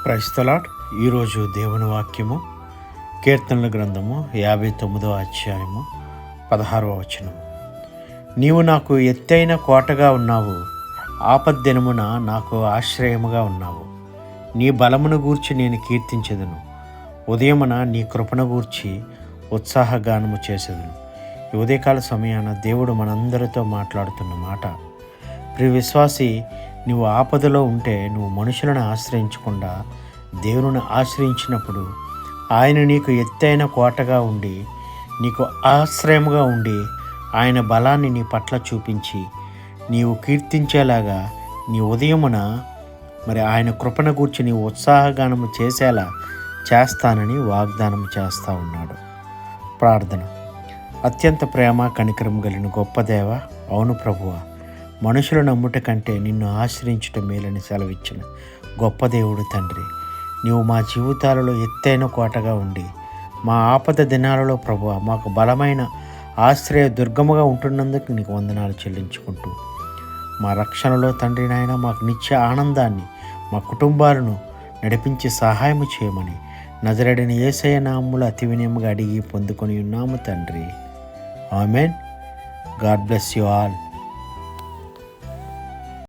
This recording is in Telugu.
Praise the lord. ఈరోజు దేవుని వాక్యము కీర్తనల గ్రంథము 59వ అధ్యాయము 16వ వచనం. నీవు నాకు ఎత్తైన కోటగా ఉన్నావు, ఆపద్దినమున నాకు ఆశ్రయముగా ఉన్నావు. నీ బలమును గూర్చి నేను కీర్తించెదను, ఉదయమున నీ కృపను గూర్చి ఉత్సాహగానము చేసేదను. ఈ ఉదయకాల సమయాన దేవుడు మనందరితో మాట్లాడుతున్న మాట, ప్రియ విశ్వాసి, నువ్వు ఆపదలో ఉంటే నువ్వు మనుషులను ఆశ్రయించకుండా దేవుని ఆశ్రయించినప్పుడు ఆయన నీకు ఎత్తైన కోటగా ఉండి నీకు ఆశ్రయముగా ఉండి ఆయన బలాన్ని నీ పట్ల చూపించి నీవు కీర్తించేలాగా నీ ఉదయమున ఆయన కృపను గూర్చి నీవు ఉత్సాహగానము చేసేలా చేస్తానని వాగ్దానం చేస్తూ ఉన్నాడు. ప్రార్థన. అత్యంత ప్రేమ కనికరం కలిగిన గొప్ప దేవ, అవును ప్రభువా, మనుషులు నమ్ముట కంటే నిన్ను ఆశ్రయించుట మేలని సెలవిచ్చిన గొప్ప దేవుడు తండ్రి, నీవు మా జీవితాలలో ఎత్తైన కోటగా ఉండి మా ఆపద దినాలలో ప్రభువా మాకు బలమైన ఆశ్రయ దుర్గముగా ఉంటున్నందుకు నీకు వందనాలు చెల్లించుకుంటూ, మా రక్షణలో తండ్రి నాయన మాకు నిత్య ఆనందాన్ని మా కుటుంబాలను నడిపించి సహాయము చేయమని నజరేయుడైన యేసయ్య నామములో అతి వినయముగా అడిగి పొందుకొని ఉన్నాము తండ్రి. Amen. God bless you all.